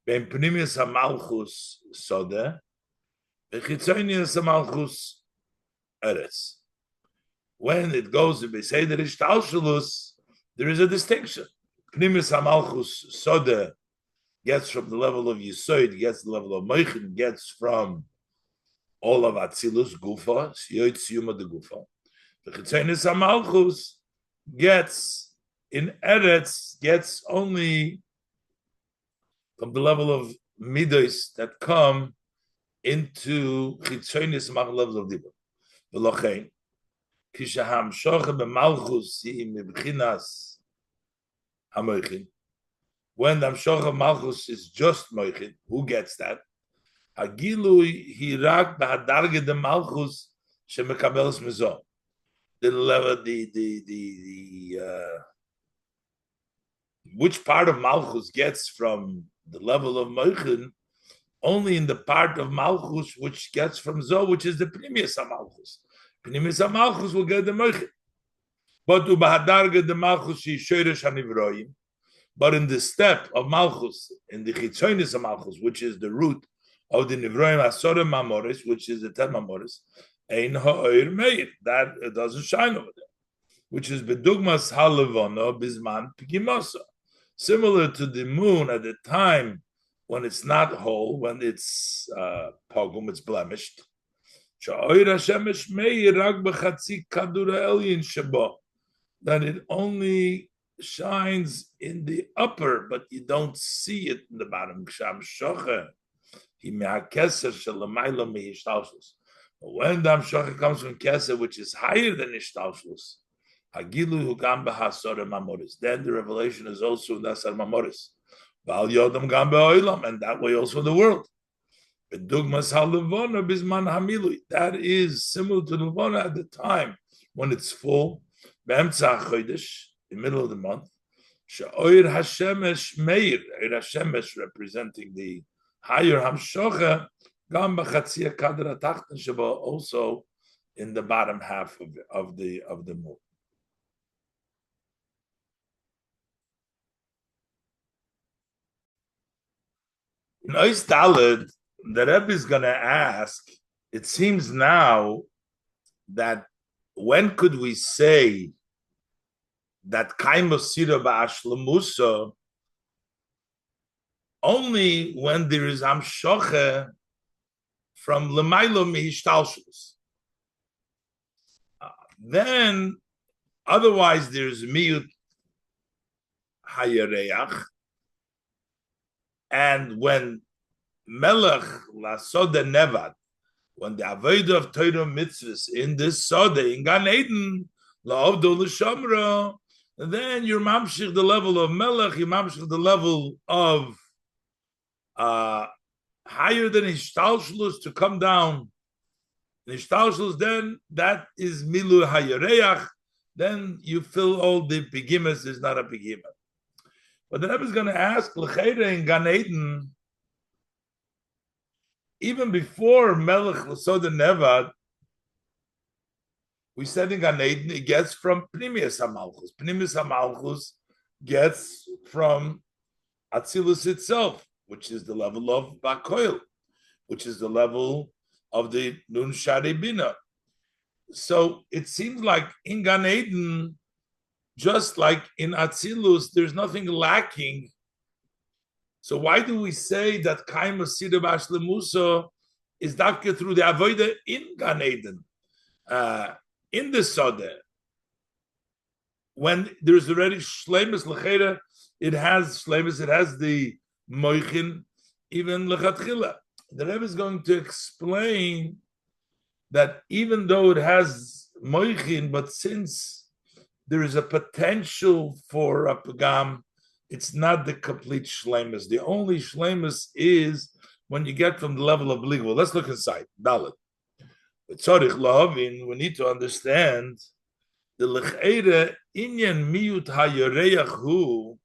Ben Pnimius HaMalchus Sodeh, Bechitzonius HaMalchus Eretz. When it goes to be say that Hishtalshlus, there is a distinction. Pnimius HaMalchus Sodeh gets from the level of Yisoid, gets the level of Moichin, gets from all of Atzilus Gufa, Yotziyuma de Gufa. The Chitzonius HaMalchus gets in Eretz, gets only from the level of Midos that come into Chitzonius HaMalchus levels of Dibur. V'lochein, Kishaham Shocha b'Malchus Mibchinas HaMoichin. When the Hamshocha Malchus is just Moichin, who gets that? Hagilui hirak b'hadarge de Malchus shemekabeles mezon. The level, which part of Malchus gets from the level of Moichin? Only in the part of Malchus which gets from Zoh, which is the Pnimius HaMalchus. Pnimius HaMalchus will get the Moichin. But u'b'hadarge de Malchus she'ishoresh hanivroim. But in the step of Malchus, in the Chitzonius HaMalchus, which is the root of the Nivroim Asore Mamoris, which is the 10 Mamoris, Ein Ha'oir Meir, that it doesn't shine over there, which is Bedugmas Halevono Bisman Pigimosa. Similar to the moon at the time when it's not whole, when it's pogum, it's blemished. Sha'oir HaShemesh Meir Rak B'chatzi Kadura Elyin Shabo, that it only shines in the upper, but you don't see it in the bottom. But when the Hamshocha comes from Keser, which is higher than Ishtalshlus, then the revelation is also in Dasar Mamoris. And that way also the world. That is similar to Levona at the time when it's full, the middle of the month, She'oir Hashemesh Meir, Oir Hashemesh representing the higher Hamshocha, Gam B'chatzia Kadra Tachten Sheba, also in the bottom half of the moon. In Ois Daled, the Rebbe is going to ask, it seems now that when could we say that Kaimo Sira Ba'ashlemusa only when there is Amshoche from Lemailo Mihishtalshus. Then, otherwise, there's Miyut Hayareach, and when Melech Lasoda Nevad, when the Avodah of Torah mitzvahs in this Soda, in Gan Eden, La'avdo L'Shamra, then you're mamshich the level of Melech, you're mamshich the level of higher than Hishtalshlus to come down. Hishtalshlus, then that is Milu Hayareach, then you fill all the begimas, there's not a begima. But the Rebbe is going to ask, L'cheira in Gan Eden, even before Melech L'Soda Nevad, we said in Gan Eden, it gets from Pnimius HaMalchus. Pnimius HaMalchus gets from Atzilus itself, which is the level of Bakoil, which is the level of the Nun Shari Bina. So it seems like in Gan Eden, just like in Atzilus, there's nothing lacking. So why do we say that Kaima Sida Bashlemusa is dafka through the Avodah in Gan Eden, in the Sodeh? When there's already Shleimus L'cheira, it has Shleimus, it has the Moichin, even L'chatchila. The Rebbe is going to explain that even though it has Moichin, but since there is a potential for a Pagam, it's not the complete Shleimus. The only Shleimus is when you get from the level of Bligvul. Let's look inside. Dalit. Tzorich Lahavin, we need to understand the L'cheira Inyan Miyut HaYoreach Hu.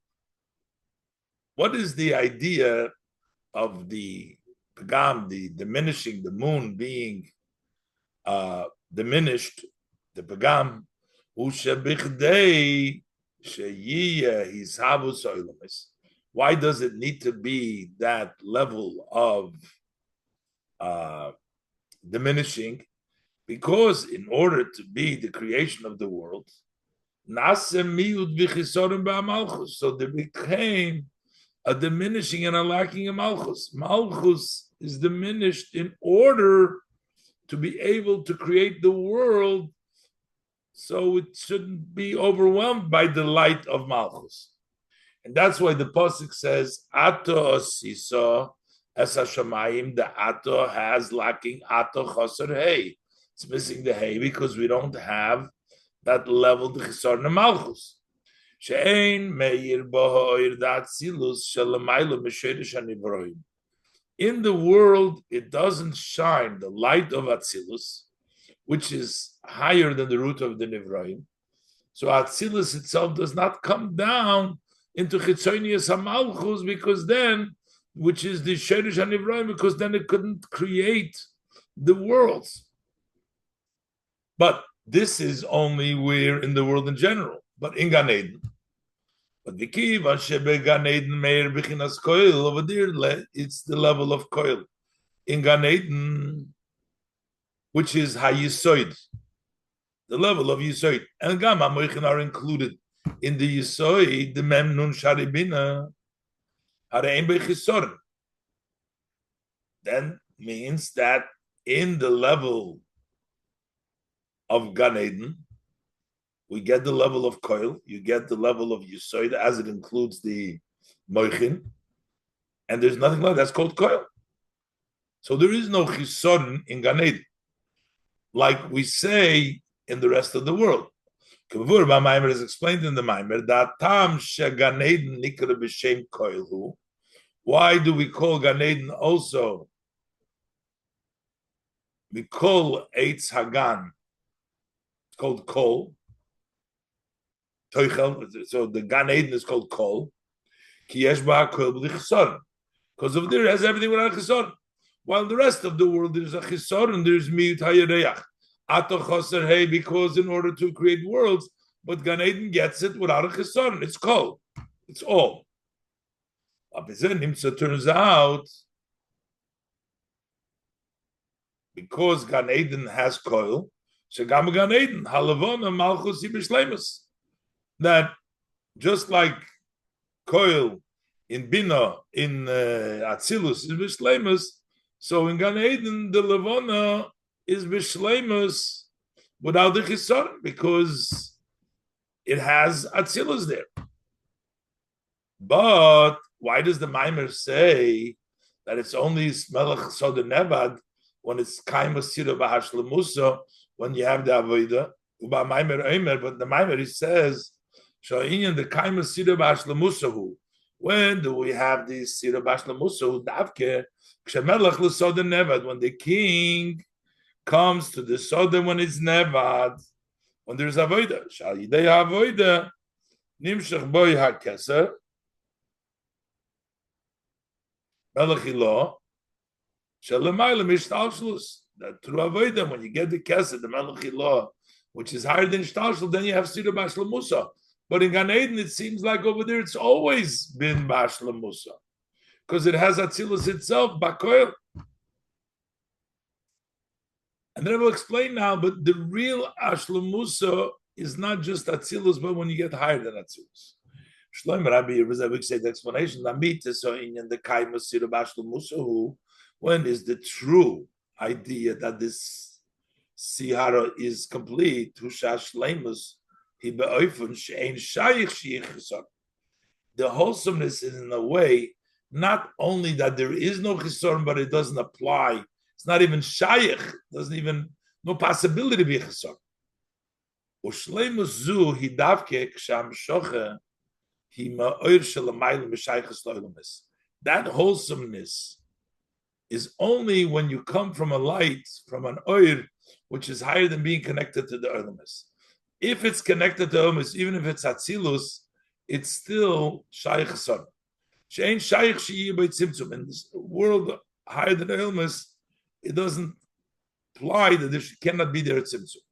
What is the idea of the Pagam, the diminishing, the moon being diminished, the Pagam, Hu Shebichdei Sheyiyah Hishavus Oilamis. Why does it need to be that level of diminishing? Because in order to be the creation of the world, so there became a diminishing and a lacking in Malchus. Malchus is diminished in order to be able to create the world, so it shouldn't be overwhelmed by the light of Malchus. And that's why the Pasuk says, Ato Sisa Es HaShamayim, the Ato has lacking Ato Chaser Hey. It's missing the Hey because we don't have that level, the Chisar Malchus. She'ein Meir Bohoir Datzilus Shalamayla Mesherish Anivroim. In the world, it doesn't shine the light of Atzilus, which is higher than the root of the Nivroim. So Atzilus itself does not come down into Chitzonius HaMalchus, because then, which is the Sherish Anivroim, because then it couldn't create the worlds. But this is only where in the world in general, but in Gan Eden. But the Kiva Shebe Gan Eden Meir Bichinas Koil, over there, it's the level of Koil. In Gan Eden, which is Hayisoid, the level of Yisoid. And Gamma Moichin are included in the Yisoid, the Mem Nun Sharibina, Hareim Bechisorim. Then means that in the level of Gan Eden, we get the level of Koil, you get the level of Yisoid as it includes the Moichin, and there's nothing like that's called Koil. So there is no Chisorin in Gan Eden, like we say in the rest of the world. Kavur Maimer is explained in the Maimer that Tam She Gan Eden Nikra B'Shem Koilhu. Why do we call Gan Eden also? We call Eitz Hagan. It's called Kol. So the Gan Eden is called Kol. Because over there it has everything without a chisaron. While the rest of the world there's a chisaron, there's miut hayareach. Ato chaser hey, because in order to create worlds, but Gan Eden gets it without a chisaron. It's Kol. It's all. So turns out, because Gan Eden has Kol, Shagam Gan Eden, Halavona Malchus Ibishlemus. That just like Koil in Bina, in Atzilus is Bishlemus, so in Gan Eden, the Levona is Bishlemus without the Chisar, because it has Atzilus there. But why does the Maimer say that it's only Melech Soda Nevad when it's Kaima Sira Bahashlemusa, when you have the Avoida? Uba Maimer Eimer, but the Maimer he says, Sha'inyan the Kaima Sira Bahashlemusahu. When do we have this Sira Bahashlemusahu? Davke, Kshemelech L'Soda Nevad, when the king comes to the Soda when it's Nevad, when there's Avoida. Shall Yidei Avoida, Nimshach Boy HaKeser, Melechilo, Shalamayla Mishtalshlus. That through Avodah, when you get the Kesed, the Melechilo, which is higher than Shtalshul, then you have Sira Bashlamusa. But in Gan Eden, it seems like over there it's always been Bashlamusa, because it has Atzilus itself, Bakoil. And then I will explain now, but the real Ashlamusa is not just Atzilus, but when you get higher than Atzilus. Shloim Rabbi Yerizavik said the explanation, in the Kaima Sira Bashlamusahu, when is the true idea that this Sihara is complete, Hushash Lemus, he be'oifun she'ein shayich she'ich. The wholesomeness is in a way, not only that there is no chisaron, but it doesn't apply. It's not even shayich, doesn't even, no possibility to be chisaron. Ushleimus zu hidavke ksham shoche hi ma'oir shelamayim b'shaychus lo'ilamis. That wholesomeness is only when you come from a light, from an oir, which is higher than being connected to the Olamis. If it's connected to Olamis, even if it's Atzilus, it's still Shaykh Son. Shein Shaykh Sheyi by Tzimtzum. In this world higher than the Olamis, it doesn't apply that there cannot be there at Tzimtzum.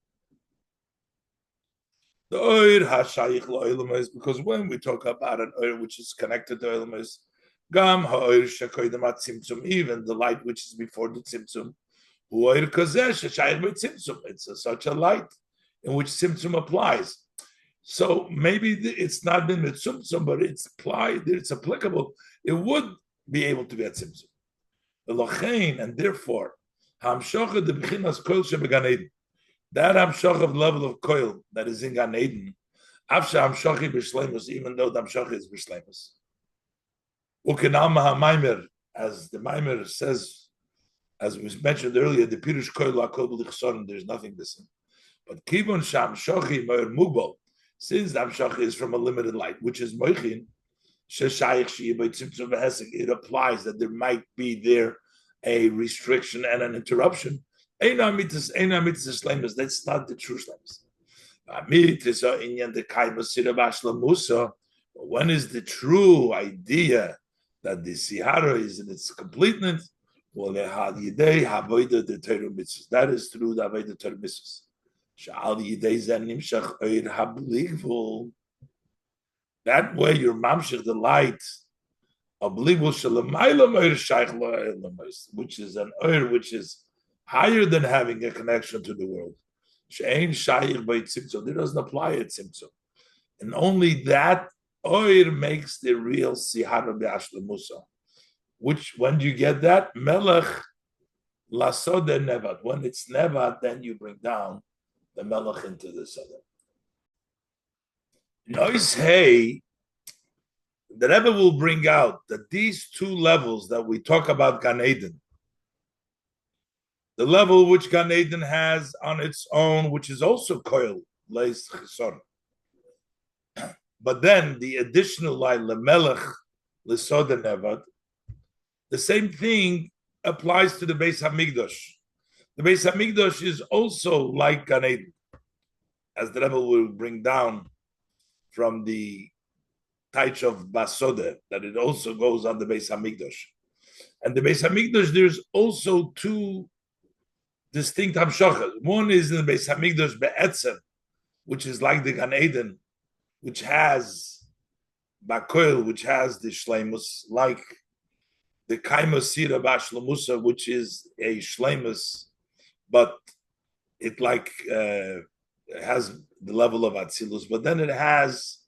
The oir has Shaykh Lo'olamis, because when we talk about an oir which is connected to Olamis, Gam ha'oir shekoydem tzimtzum, even the light which is before the tzimtzum, hu'oir kazeh sheshayich b'tzimtzum. It's such a light in which tzimtzum applies. So maybe it's not been with tzimtzum, but it's applied. It's applicable. It would be able to be at tzimtzum. And therefore, hamshocha de b'chinas koil shebegan Eden. That hamshocha of the level of koil that is in Gan Eden, afsha hamshochi b'shleimus, even though the hamshocha is b'shleimus. As the Maimer says, as was mentioned earlier, the Pirush Koil HaKol B'Lichson, there's nothing missing. But Kibon Sham Shochi Moir Mugbal, since the Shochi is from a limited light, which is Moichin, Sheshayich Shiyibay Tzimtzum V'Hesek, it applies that there might be there a restriction and an interruption. That's not the true Shlemus. When is the true idea that the Sihara is in its completeness? Well, that is through the Avodah Torah Mitzvahs. That way, you're mamshich the light, which is an oir which is higher than having a connection to the world. It doesn't apply at Tzimtzum. And only that oir makes the real Sihara Be'ashlemusa. Which, when do you get that? Melech Lasoda Nevad. When it's Nevad, then you bring down the Melech into the Soda. Nois Hey, the Rebbe will bring out that these two levels that we talk about Gan Eden, the level which Gan Eden has on its own, which is also Koil, Leis Chison. But then the additional line, Lemelech Lesoda Nevad, the same thing applies to the Beis Hamikdash. The Beis Hamikdash is also like Gan Eden, as the Rebbe will bring down from the Taich of Basode, that it also goes on the Beis Hamikdash. And the Beis Hamikdash, there's also two distinct Hamshachas. One is in the Beis Hamikdash Be'etzem, which is like the Gan Eden, which has Bakoil, which has the Shleimus, like the Kaimos Sira Bashlemusa, which is a Shleimus, but it has the level of Atzilus, but then it has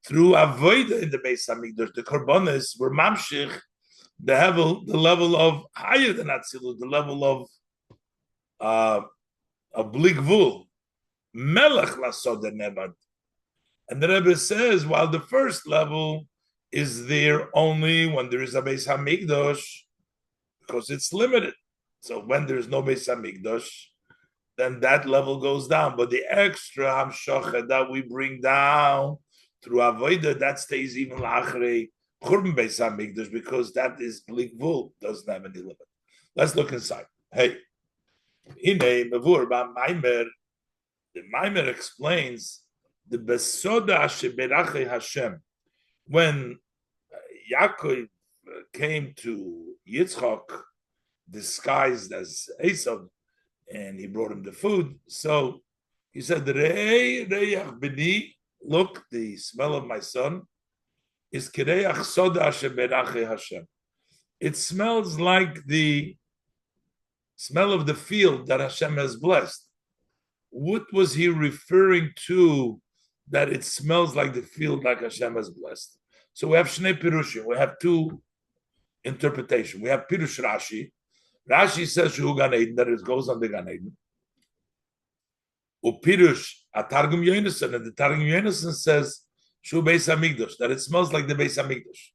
through Avoida in the Beis Hamikdash, the Korbanos were Mamshich, the level of higher than Atzilus, the level of Bligvul, Melech Lasod Nevad. And the Rebbe says, while the first level is there only when there is a Beis Hamikdash, because it's limited. So when there's no Beis Hamikdash, then that level goes down. But the extra Hamshocha that we bring down through Avodah, that stays even Lachrei Churban Beis Hamikdash, because that is Blikvul, doesn't have any limit. Let's look inside. Hey, Hine Mavur Ba Maimer. The Maimer explains the Besoda Sheberache Hashem. When Yaakov came to Yitzchak disguised as Esav, and he brought him the food, so he said, Re'ei Re'yach B'ni, look, the smell of my son is Kireach Soda Sheberache Hashem. It smells like the smell of the field that Hashem has blessed. What was he referring to that it smells like the field like Hashem has blessed? So we have Shnei Pirushim. We have two interpretations. We have Pirush Rashi. Rashi says Shu Gan Eden, that it goes on the Gan Eden. Upirush Atargum Yonason, and the Targum Yonason says Shu Beis Hamikdash, that it smells like the Beis Hamikdash.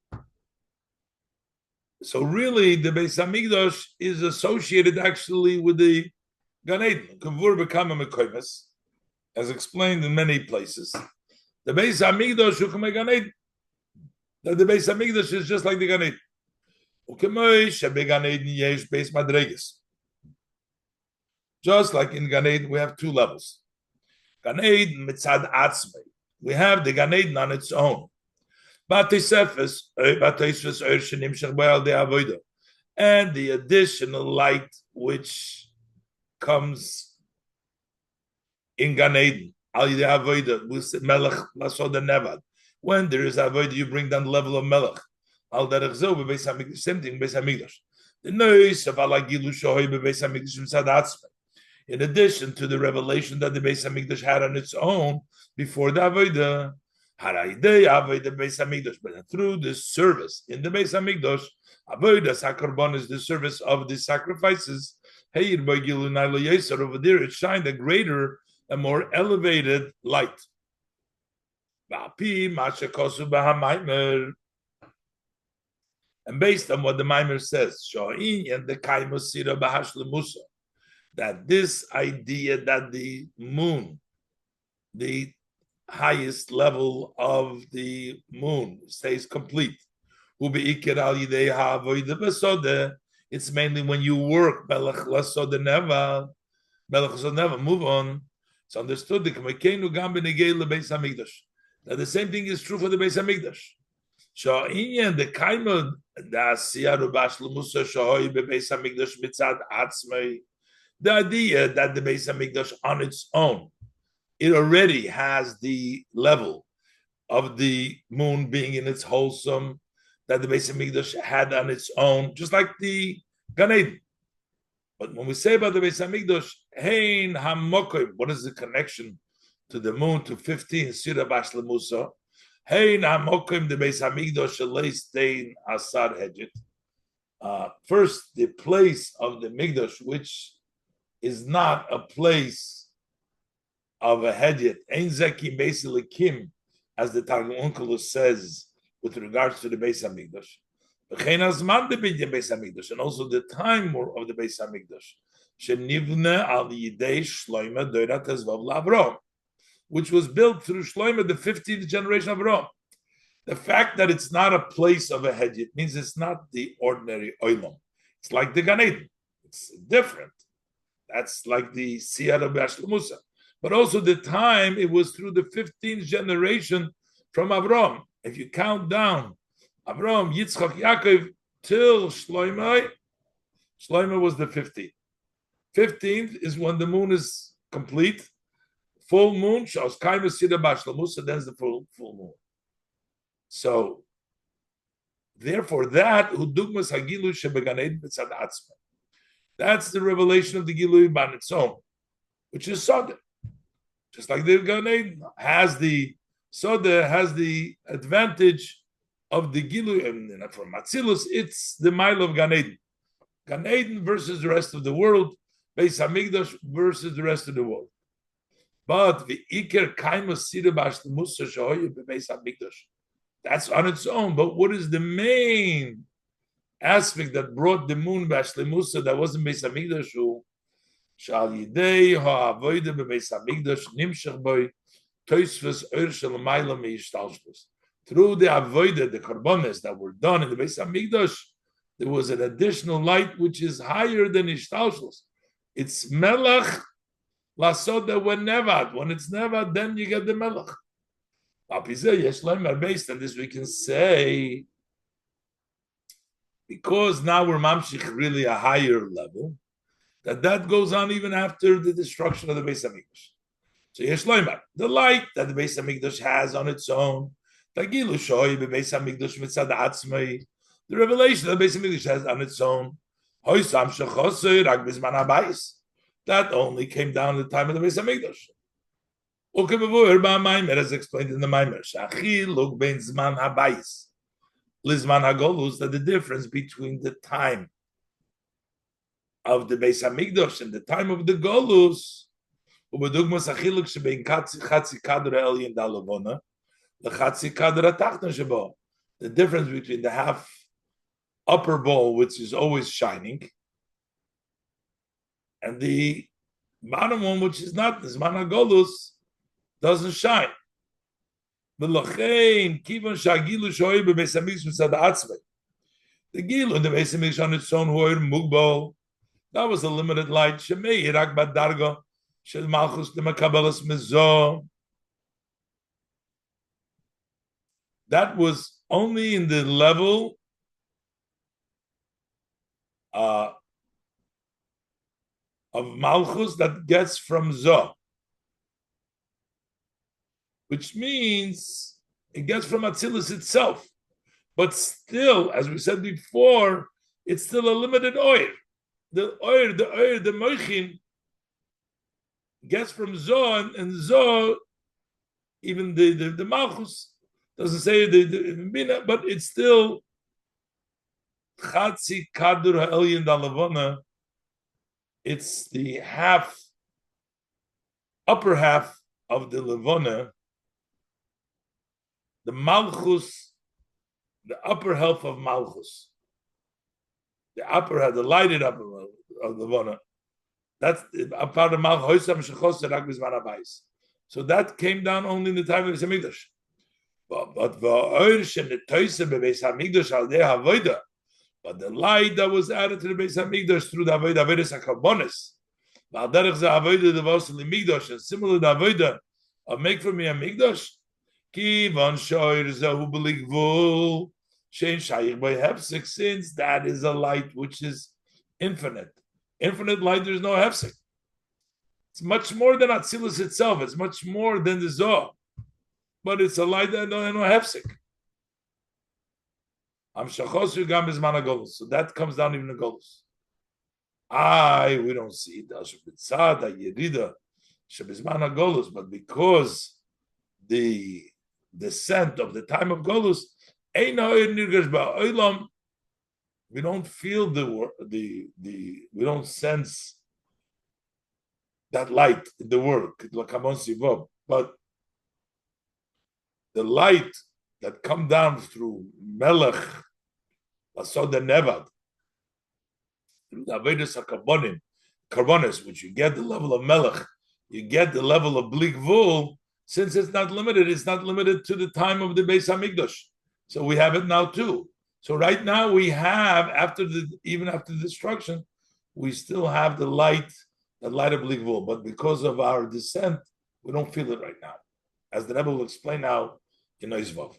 So really, the Beis Hamikdash is associated actually with the Gan Eden. Kavur become a Mekoimes, as explained in many places. The Beis Hamikdash Hukamei Gan Eden. That the Beis Hamikdash is just like the Gan Eden. Ukemoi Shebe Gan Eden Yesh Beis Madreges. Just like in Gan Eden, we have two levels. Gan Eden Mitzad Atzmei. We have the Gan Eden on its own. And the additional light which comes in Gan Eden, when there is avodah, you bring down the level of melech. Same thing, Beis Hamikdash. The noise of Alagilu Shohei Beis Hamikdash Mitzad Atzmei. In addition to the revelation that the Beis Hamikdash had on its own before the avodah, but through the service in the Beis Hamikdash, avodah sakarban is the service of the sacrifices. Over there, it shined a greater and more elevated light. And based on what the Maimer says, that this idea that the moon, the highest level of the moon, stays complete. It's mainly when you work. Move on. It's understood that the same thing is true for the Beis Hamikdash. The kaima the idea that the Beis Hamikdash on its own, it already has the level of the moon being in its wholesome, that the Beis Hamikdash had on its own, just like the Gan Eden. But when we say about the Beis Hamikdash, hein hamokim, what is the connection to the moon, to 15 Sira Bashlemusa? Hein hamokim, the Beis Hamikdash leistain asar hedjit. First, the place of the Mikdash, which is not a place of a hedjit, ein zeki basically kim, as the Targum Onkelos says with regards to the Beis Hamikdash. And also the time of the Beis Hamikdash, which was built through Shloimeh, the 15th generation of Avraham. The fact that it's not a place of a hedjit means it's not the ordinary oilam. It's like the Gan Eden. It's different. That's like the Siyar of Bashlemusa. but also the time it was through the 15th generation from Avram. If you count down Avram, Yitzchak, Yaakov till Shloimeh, Shloimeh was the 15th. 15th is when the moon is complete. Full moon shows Kaima Sida Bashlamusa, then the full moon. So, therefore, that Hudugmas Hagilu Shebeganeid B'tzad Atzma. That's the revelation of the Gilui on its own, which is Soda. Just like the Gan Eden has the Soda has the advantage of the Gilui, and from Matzilus, it's the mile of Gan Eden. Gan Eden versus the rest of the world, Beis Hamikdash versus the rest of the world. But the Iker Kaima Sida Bashlemusa Shahoyu Beis Hamikdash. That's on its own. But what is the main aspect that brought the moon Bashlemusa that wasn't Beis Hamikdash? Shal Yidei Ha'avoida Beis Hamikdash Nimshach Boy Toisvus Ur Shalamayla Meishtalshvus. Through the avoida, the karbones that were done in the Beis Hamikdash, there was an additional light which is higher than Ishtalshvus. It's Melach Lasoda when Nevad. When it's Nevad, then you get the Melach. Based on this, we can say, because now we're Mamshich really a higher level, that goes on even after the destruction of the Beis Hamikdash. So Yesh Loimar, the light that the Beis Hamikdash has on its own, the revelation that the Beis Hamikdash has on its own, that only came down at the time of the Beis Hamikdash. As explained in the Maimer, that the difference between the time of the Beis Hamikdash and the time of the Golus, the difference between the half upper bowl, which is always shining, and the bottom one, which is not, the Zman HaGolus, doesn't shine. The Gilu in the Beis Hamikdash on its own, that was a limited light. That was only in the level of Malchus that gets from Zoh, which means it gets from Atzilus itself. But still, as we said before, it's still a limited oil. The Moichin gets from Zoh, and Zoh, even the Malchus doesn't say the Bina, but it's still Chatzi Kadur Ha'elyin Dalavona. It's the upper half of the Levona, the Malchus, the upper half of Malchus, the upper half, the lighted upper of Levona. That's a part of Malchus. So that came down only in the time of the Hamikdash. But the light that was added to the Beis Hamikdash through the Avodah HaKarbonis, and similar to the Avodah of make for me a Mikdash, since that is a light which is infinite. Infinite light, there's no hefsek. It's much more than Atzilus itself. It's much more than the Zohar. But it's a light that no hefsek. So that comes down even to Golus. We don't see it. But because the descent of the time of Golus, we don't feel we don't sense that light in the world. But the light that come down through Melech, Asod and Nevad, through the Avedis Karbonis, which you get the level of Melech, you get the level of Blik Vul. Since it's not limited to the time of the Beis Hamikdash. So we have it now too. So right now we have, even after the destruction, we still have the light of Blik Vul. But because of our descent, We don't feel it right now. As the Rebbe will explain now in Oizvov.